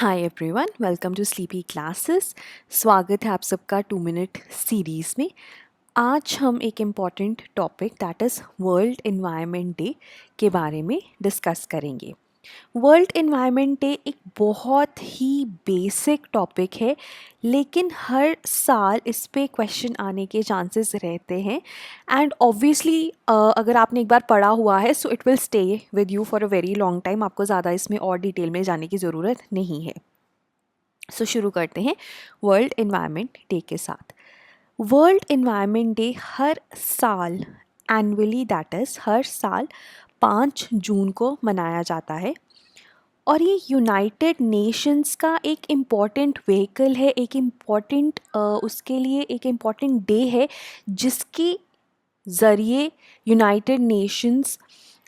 Hi everyone, welcome to sleepy classes. स्वागत है आप सबका 2 मिनट सीरीज़ में। आज हम एक important topic that is world environment day के बारे में डिस्कस करेंगे। वर्ल्ड एनवायरनमेंट डे एक बहुत ही बेसिक टॉपिक है, लेकिन हर साल इस पे क्वेश्चन आने के चांसेस रहते हैं। एंड ऑब्वियसली अगर आपने एक बार पढ़ा हुआ है so it will stay with you for a very long time. आपको ज़्यादा इसमें और डिटेल में जाने की ज़रूरत नहीं है। सो शुरू करते हैं वर्ल्ड एनवायरनमेंट डे के साथ। वर्ल्ड एनवायरनमेंट डे हर साल एनुअली दैट इज़ हर साल 5 जून को मनाया जाता है। और ये यूनाइटेड नेशंस का एक इम्पॉर्टेंट व्हीकल है, एक इम्पॉर्टेंट उसके लिए एक इम्पॉर्टेंट डे है जिसके ज़रिए United Nations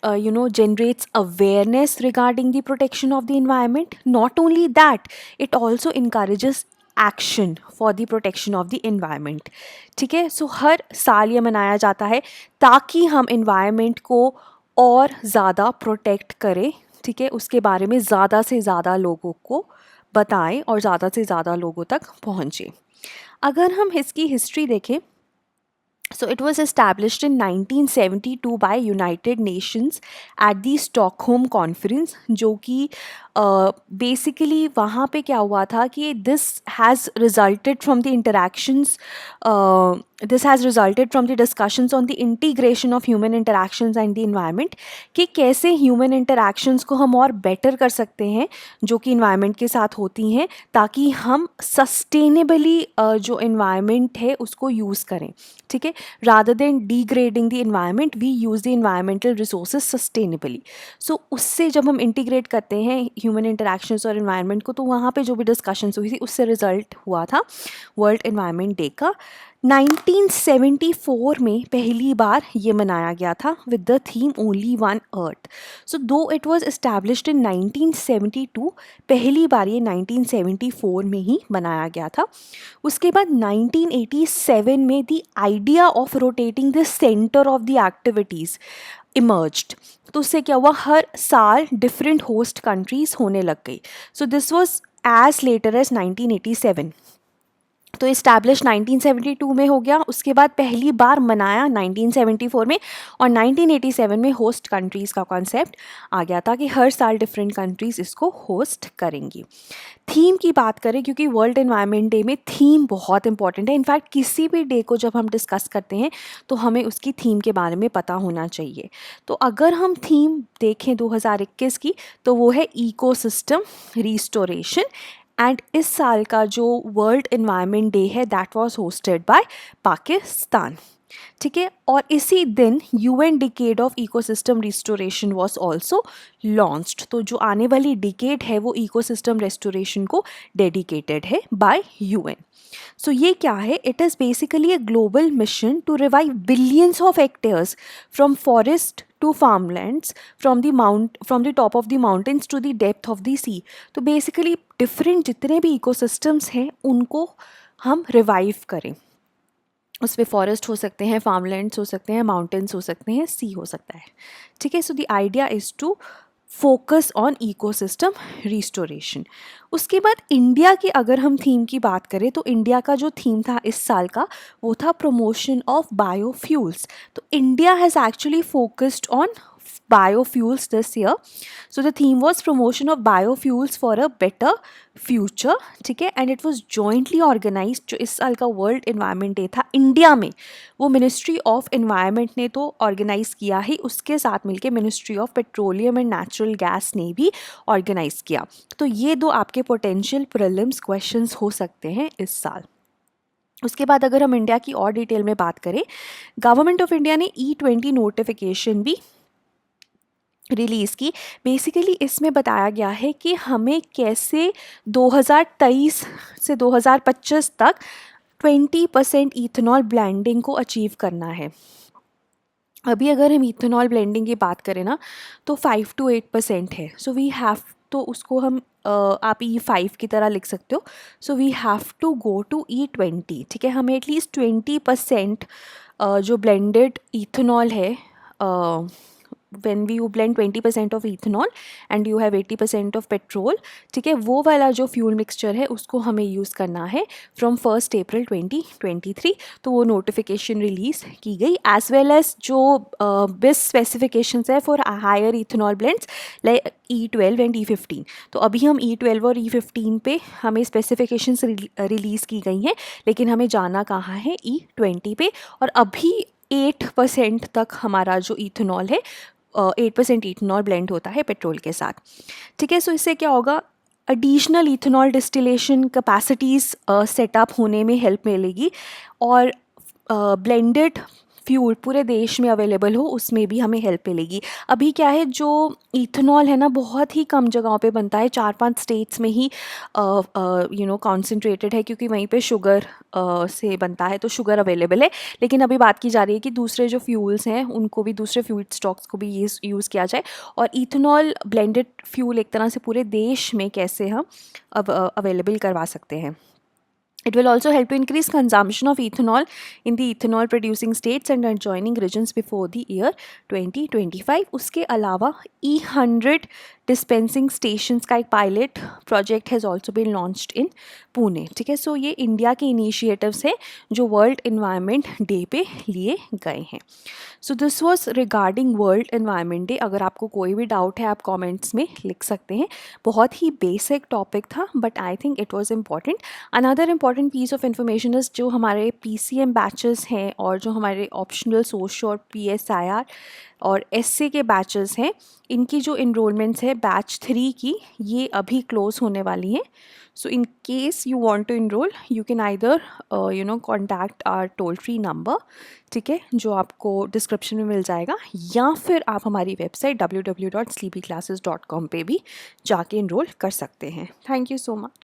generates awareness regarding the protection of the environment. Not only that, it also encourages action for the protection of the environment. ठीक है, सो हर साल ये मनाया जाता है ताकि हम environment को और ज़्यादा प्रोटेक्ट करें। ठीक है, उसके बारे में ज़्यादा से ज़्यादा लोगों को बताएं और ज़्यादा से ज़्यादा लोगों तक पहुँचें। अगर हम इसकी हिस्ट्री देखें, so it was established in 1972 by United Nations at the Stockholm Conference, जो कि बेसिकली वहाँ पे क्या हुआ था कि this has resulted from the discussions on the integration of human interactions and the environment, कि कैसे ह्यूमन इंटरैक्शंस को हम और बेटर कर सकते हैं जो कि इन्वायरमेंट के साथ होती हैं, ताकि हम सस्टेनेबली जो इन्वायरमेंट है उसको यूज़ करें। ठीक है, rather than degrading the environment we use the environmental resources sustainably. So उससे जब हम इंटीग्रेट करते हैं ह्यूमन इंटरैक्शंस और इन्वायरमेंट को, तो वहाँ पे जो भी डिस्कशंस हुई थी उससे रिजल्ट हुआ था वर्ल्ड एनवायरनमेंट डे का। 1974 में पहली बार ये मनाया गया था with the theme only one earth. So though it was established in 1972, पहली बार ये 1974 में ही मनाया गया था। उसके बाद 1987 में the idea of rotating the centre of the activities emerged. तो उससे क्या हुआ, हर साल डिफरेंट होस्ट कंट्रीज़ होने लग गई। So this was as later as 1987। तो इस्टेब्लिश 1972 में हो गया, उसके बाद पहली बार मनाया 1974 में, और 1987 में होस्ट कंट्रीज़ का कॉन्सेप्ट आ गया था कि हर साल डिफरेंट कंट्रीज़ इसको होस्ट करेंगी। थीम की बात करें, क्योंकि वर्ल्ड एनवायरनमेंट डे में थीम बहुत इंपॉर्टेंट है। इनफैक्ट किसी भी डे को जब हम डिस्कस करते हैं तो हमें उसकी थीम के बारे में पता होना चाहिए। तो अगर हम थीम देखें 2021 की, तो वो है इकोसिस्टम रिस्टोरेशन। एंड इस साल का जो वर्ल्ड एनवायरनमेंट डे है that was hosted by Pakistan. ठीक है, और इसी दिन UN decade of ecosystem restoration was also launched. तो जो आने वाली डिकेड है वो इकोसिस्टम रेस्टोरेशन को डेडिकेटेड है बाय यूएन। सो ये क्या है, it is basically a global mission to revive billions of hectares from forest to farmlands, from the top of the mountains to the depth of the सी। तो basically different जितने भी ecosystems हैं उनको हम revive करें। उसमें फॉरेस्ट हो सकते हैं, फार्मलैंड्स हो सकते हैं, माउंटेन्स हो सकते हैं, सी हो सकता है। ठीक है, so the idea is to focus on ecosystem restoration. उसके बाद इंडिया की अगर हम थीम की बात करें, तो इंडिया का जो थीम था इस साल का वो था प्रमोशन ऑफ बायोफ्यूल्स। तो India has actually focused on biofuels this year. So the theme was promotion of biofuels for a better future. ठीक है, and it was jointly organised. जो इस साल का वर्ल्ड एनवायरनमेंट डे था इंडिया में, वो मिनिस्ट्री ऑफ एनवायरनमेंट ने तो ऑर्गेनाइज किया ही, उसके साथ मिलके ministry of petroleum and natural gas ने भी ऑर्गेनाइज किया। तो ये दो आपके पोटेंशियल प्रीलिम्स क्वेश्चंस हो सकते हैं इस साल। उसके बाद अगर हम इंडिया की और डिटेल में बात करें, गवर्नमेंट ऑफ इंडिया ने E20 नोटिफिकेशन भी रिलीज़ की। बेसिकली इसमें बताया गया है कि हमें कैसे 2023 से 2025 तक 20% इथेनॉल ब्लेंडिंग को अचीव करना है। अभी अगर हम इथेनॉल ब्लेंडिंग की बात करें ना, तो 5 to 8% है। सो वी हैव, तो उसको हम आप E5 की तरह लिख सकते हो। So we have to go to E20। ठीक है, हमें एटलीस्ट 20% जो ब्लेंडेड इथेनॉल है when we you blend 20% of ethanol and you have 80% of petrol, ठीक है, वो वाला जो फ्यूल मिक्सचर है उसको हमें यूज़ करना है फ्रॉम 1 अप्रैल 2023। तो वो नोटिफिकेशन रिलीज़ की गई, एज वेल एज जो बेस्ट स्पेसिफिकेशंस है for higher ethanol blends like E12 and E15। तो अभी हम E12 और E15 पे हमें स्पेसिफिकेशंस रिलीज़ की गई हैं, लेकिन हमें जाना कहाँ है, E20 पे। और अभी 8% तक हमारा जो इथेनॉल है 8% इथेनॉल ब्लेंड होता है पेट्रोल के साथ, ठीक है। सो इससे क्या होगा, additional ethanol distillation capacities setup होने में हेल्प मिलेगी, और ब्लेंडेड फ्यूल पूरे देश में अवेलेबल हो उसमें भी हमें हेल्प मिलेगी। अभी क्या है, जो इथेनॉल है ना बहुत ही कम जगहों पे बनता है, 4-5 स्टेट्स में ही कॉन्सेंट्रेटेड है, क्योंकि वहीं पे शुगर से बनता है, तो शुगर अवेलेबल है। लेकिन अभी बात की जा रही है कि दूसरे जो फ्यूल्स हैं उनको भी, दूसरे फ्यूल स्टॉक्स को भी यूज़ किया जाए, और इथेनॉल ब्लेंडेड फ्यूल एक तरह से पूरे देश में कैसे हम अवेलेबल करवा सकते हैं। It will also help to increase consumption of ethanol in the ethanol producing states and adjoining regions before the year 2025। उसके अलावा E100 डिस्पेंसिंग स्टेशंस का एक pilot project has also been launched in Pune, ठीक है। सो ये इंडिया के initiatives हैं जो वर्ल्ड इन्वायरमेंट डे पे लिए गए हैं। सो this was regarding world environment day. अगर आपको कोई भी डाउट है आप कमेंट्स में लिख सकते हैं। बहुत ही बेसिक टॉपिक था, but I think it was important. Another important piece of information is जो हमारे PCM बैचेस हैं और जो हमारे ऑप्शनल सोशल और PSIR और SC के बैचेस हैं, इनकी जो इनरोलमेंट्स है बैच 3 की, ये अभी क्लोज होने वाली हैं। So in case you want to enrol, you can either contact our toll free number, ठीक है, जो आपको डिस्क्रिप्शन में मिल जाएगा, या फिर आप हमारी वेबसाइट www.sleepyclasses.com पे भी जाके इनरोल कर सकते हैं। Thank you so much.